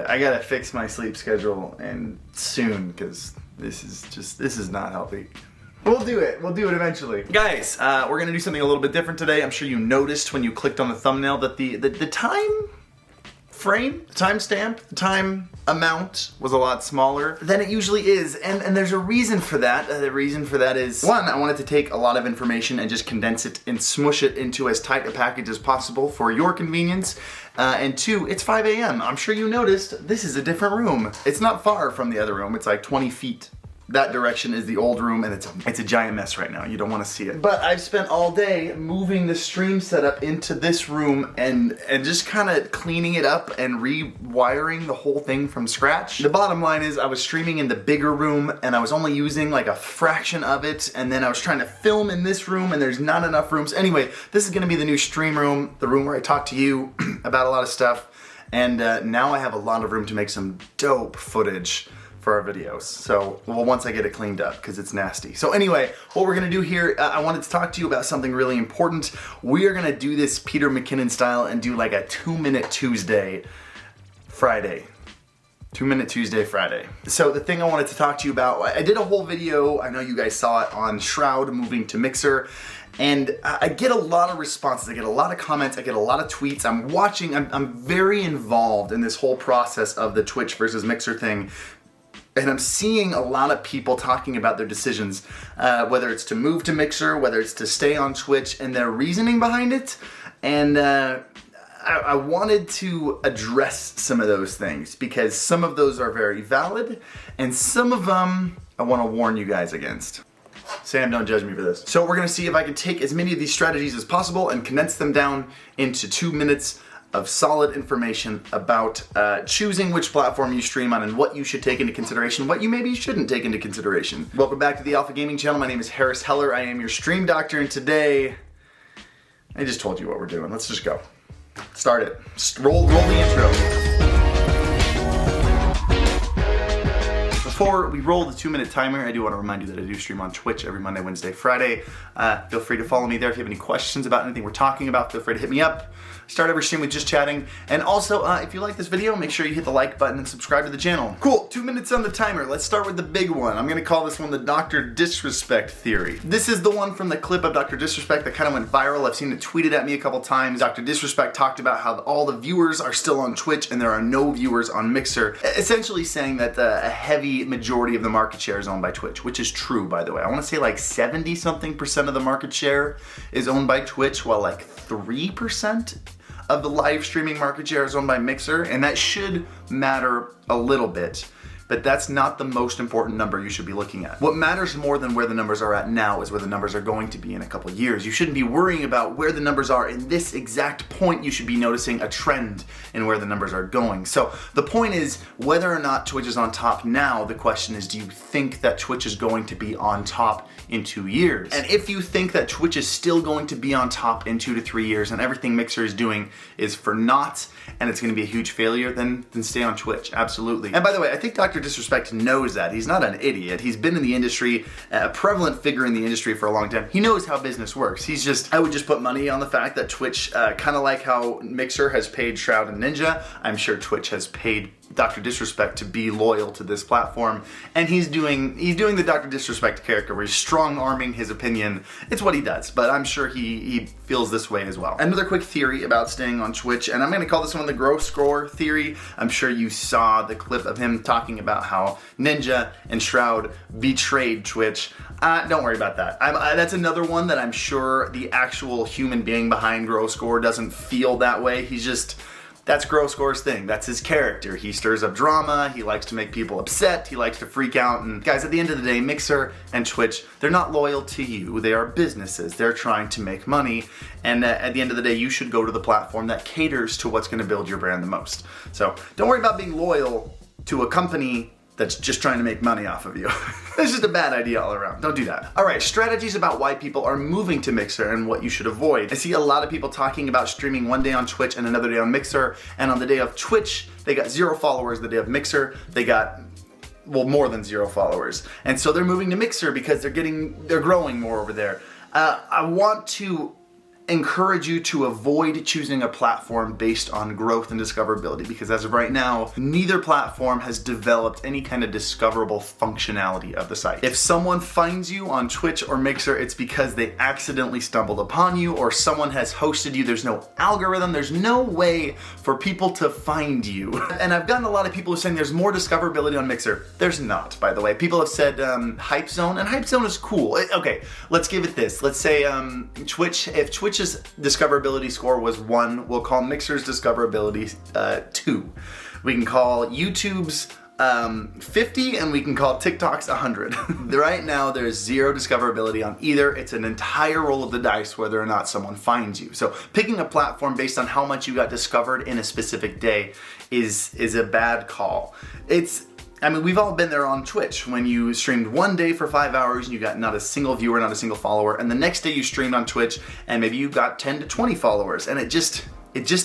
I gotta fix my sleep schedule and soon, because this is not healthy. We'll do it eventually. Guys, we're gonna do something a little bit different today. I'm sure you noticed when you clicked on the thumbnail that the time frame, the timestamp, the time amount was a lot smaller than it usually is, and there's a reason for that. The reason for that is, one, I wanted to take a lot of information and just condense it and smush it into as tight a package as possible for your convenience, and two, it's 5 a.m. I'm sure you noticed this is a different room. It's not far from the other room. It's like 20 feet. That direction is the old room, and it's a giant mess right now. You don't want to see it. But I've spent all day moving the stream setup into this room and just kind of cleaning it up and rewiring the whole thing from scratch. The bottom line is I was streaming in the bigger room and I was only using like a fraction of it, and then I was trying to film in this room and there's not enough rooms. Anyway, this is going to be the new stream room, the room where I talk to you about a lot of stuff, and now I have a lot of room to make some dope footage for our videos. So, well, once I get it cleaned up, because it's nasty. So anyway, what we're gonna do here, I wanted to talk to you about something really important. We are gonna do this Peter McKinnon style and do like a 2-minute Tuesday Friday. 2-minute Tuesday Friday. So the thing I wanted to talk to you about, I did a whole video, I know you guys saw it, on Shroud moving to Mixer. And I get a lot of responses, I get a lot of comments, I get a lot of tweets. I'm very involved in this whole process of the Twitch versus Mixer thing. And I'm seeing a lot of people talking about their decisions, whether it's to move to Mixer, whether it's to stay on Twitch, and their reasoning behind it. And I wanted to address some of those things, because some of those are very valid, and some of them I want to warn you guys against. Sam, don't judge me for this. So we're gonna see if I can take as many of these strategies as possible and condense them down into 2 minutes of solid information about choosing which platform you stream on and what you should take into consideration, what you maybe shouldn't take into consideration. Welcome back to the Alpha Gaming channel. My name is Harris Heller. I am your stream doctor, and today, I just told you what we're doing. Let's just go. Start it. Roll the intro. Before we roll the 2-minute timer, I do want to remind you that I do stream on Twitch every Monday, Wednesday, Friday. Feel free to follow me there. If you have any questions about anything we're talking about, feel free to hit me up. Start every stream with just chatting. And also, if you like this video, make sure you hit the like button and subscribe to the channel. Cool, 2 minutes on the timer. Let's start with the big one. I'm gonna call this one the DrDisrespect Theory. This is the one from the clip of DrDisrespect that kind of went viral. I've seen it tweeted at me a couple times. DrDisrespect talked about how all the viewers are still on Twitch and there are no viewers on Mixer. Essentially saying that a heavy majority of the market share is owned by Twitch, which is true, by the way. I wanna say like 70-something% of the market share is owned by Twitch, while like 3% of the live streaming market share is owned by Mixer, and that should matter a little bit, but that's not the most important number you should be looking at. What matters more than where the numbers are at now is where the numbers are going to be in a couple years. You shouldn't be worrying about where the numbers are in this exact point. You should be noticing a trend in where the numbers are going. So the point is, whether or not Twitch is on top now, the question is, do you think that Twitch is going to be on top in 2 years? And if you think that Twitch is still going to be on top in 2 to 3 years and everything Mixer is doing is for naught and it's going to be a huge failure, then stay on Twitch, absolutely. And by the way, I think DrDisrespect knows that. He's not an idiot. He's been in the industry, a prevalent figure in the industry for a long time. He knows how business works. I would just put money on the fact that Twitch, kind of like how Mixer has paid Shroud and Ninja, I'm sure Twitch has paid DrDisrespect to be loyal to this platform, and he's doing the DrDisrespect character where he's strong-arming his opinion. It's what he does, but I'm sure he feels this way as well. Another quick theory about staying on Twitch, and I'm gonna call this one the GrossGore Theory. I'm sure you saw the clip of him talking about how Ninja and Shroud betrayed Twitch. Don't worry about that. That's another one that I'm sure the actual human being behind GrossGore doesn't feel that way. That's GrossGore's thing. That's his character. He stirs up drama, he likes to make people upset, he likes to freak out, and guys, at the end of the day, Mixer and Twitch, they're not loyal to you. They are businesses. They're trying to make money, and at the end of the day, you should go to the platform that caters to what's gonna build your brand the most. So don't worry about being loyal to a company that's just trying to make money off of you. It's just a bad idea all around. Don't do that. All right, strategies about why people are moving to Mixer and what you should avoid. I see a lot of people talking about streaming one day on Twitch and another day on Mixer, and on the day of Twitch, they got 0 followers. The day of Mixer, they got, well, more than 0 followers. And so they're moving to Mixer because they're growing more over there. I want to encourage you to avoid choosing a platform based on growth and discoverability, because as of right now, neither platform has developed any kind of discoverable functionality of the site. If someone finds you on Twitch or Mixer, it's because they accidentally stumbled upon you, or someone has hosted you. There's no algorithm. There's no way for people to find you. And I've gotten a lot of people who are saying there's more discoverability on Mixer. There's not, by the way. People have said Hype Zone, and Hype Zone is cool. Okay, let's give it this. Let's say Twitch, if Twitch's discoverability score was 1, we'll call Mixer's discoverability 2. We can call YouTube's 50, and we can call TikTok's 100. Right now, there's 0 discoverability on either. It's an entire roll of the dice whether or not someone finds you. So picking a platform based on how much you got discovered in a specific day is a bad call. I mean, we've all been there on Twitch when you streamed one day for 5 hours and you got not a single viewer, not a single follower, and the next day you streamed on Twitch and maybe you got 10 to 20 followers, and it just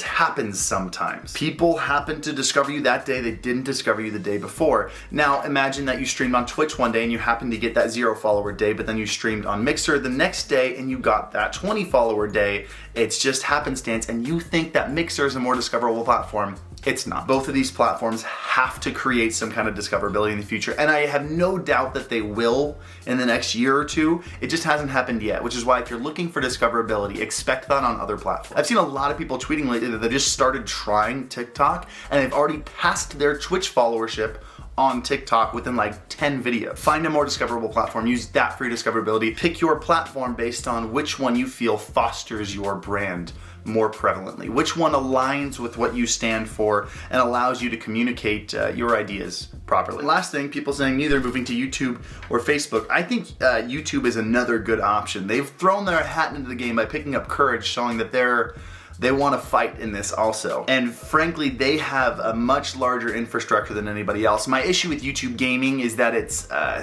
happens sometimes. People happen to discover you that day, they didn't discover you the day before. Now imagine that you streamed on Twitch one day and you happened to get that 0 follower day, but then you streamed on Mixer the next day and you got that 20 follower day. It's just happenstance, and you think that Mixer is a more discoverable platform. It's not. Both of these platforms have to create some kind of discoverability in the future, and I have no doubt that they will in the next year or two. It just hasn't happened yet, which is why if you're looking for discoverability, expect that on other platforms. I've seen a lot of people tweeting lately that they just started trying TikTok and they've already passed their Twitch followership on TikTok within like 10 videos. Find a more discoverable platform, use that for your discoverability. Pick your platform based on which one you feel fosters your brand more prevalently, which one aligns with what you stand for and allows you to communicate your ideas properly. Last thing, people saying neither moving to YouTube or Facebook. I think YouTube is another good option. They've thrown their hat into the game by picking up courage, showing that they want to fight in this also. And frankly, they have a much larger infrastructure than anybody else. My issue with YouTube gaming is that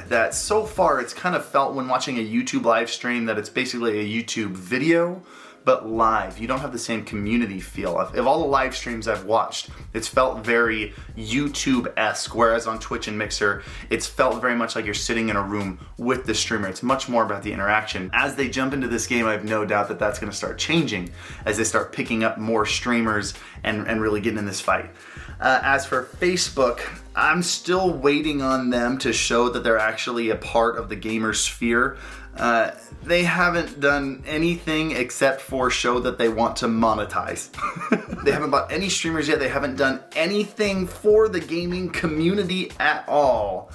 that so far it's kind of felt when watching a YouTube live stream that it's basically a YouTube video, but live. You don't have the same community feel. Of all the live streams I've watched, it's felt very YouTube-esque, whereas on Twitch and Mixer, it's felt very much like you're sitting in a room with the streamer. It's much more about the interaction. As they jump into this game, I have no doubt that that's gonna start changing as they start picking up more streamers and really getting in this fight. As for Facebook, I'm still waiting on them to show that they're actually a part of the gamer sphere. They haven't done anything except for show that they want to monetize. They haven't bought any streamers yet. They haven't done anything for the gaming community at all.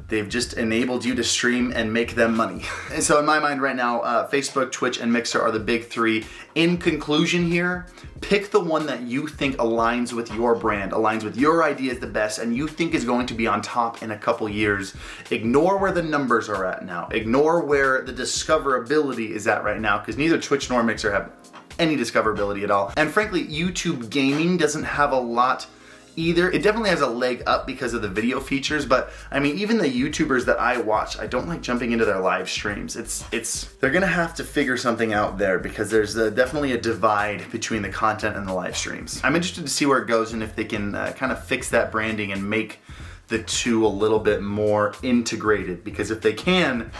They've just enabled you to stream and make them money. And so in my mind right now, Facebook, Twitch, and Mixer are the big 3. In conclusion here, pick the one that you think aligns with your brand, aligns with your ideas the best, and you think is going to be on top in a couple years. Ignore where the numbers are at now. Ignore where the discoverability is at right now, because neither Twitch nor Mixer have any discoverability at all. And frankly, YouTube gaming doesn't have a lot either. It definitely has a leg up because of the video features, but I mean, even the YouTubers that I watch, I don't like jumping into their live streams. They're gonna have to figure something out there, because there's definitely a divide between the content and the live streams. I'm interested to see where it goes and if they can kind of fix that branding and make the two a little bit more integrated, because if they can,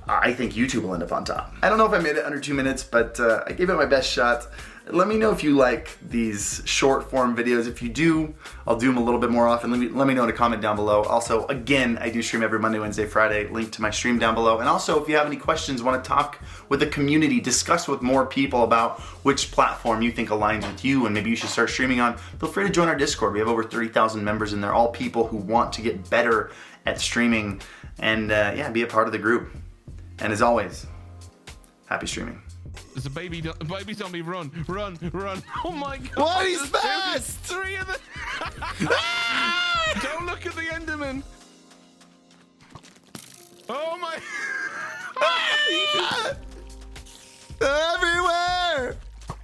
I think YouTube will end up on top. I don't know if I made it under 2 minutes, but I gave it my best shot. Let me know if you like these short form videos. If you do, I'll do them a little bit more often. Let me know in a comment down below. Also, again, I do stream every Monday, Wednesday, Friday. Link to my stream down below. And also, if you have any questions, want to talk with the community, discuss with more people about which platform you think aligns with you and maybe you should start streaming on, feel free to join our Discord. We have over 30,000 members in there, all people who want to get better at streaming and yeah, be a part of the group. And as always, happy streaming. There's a baby zombie. Run. Oh my god. What is fast? 3 of them. Don't look at the Enderman. Oh my.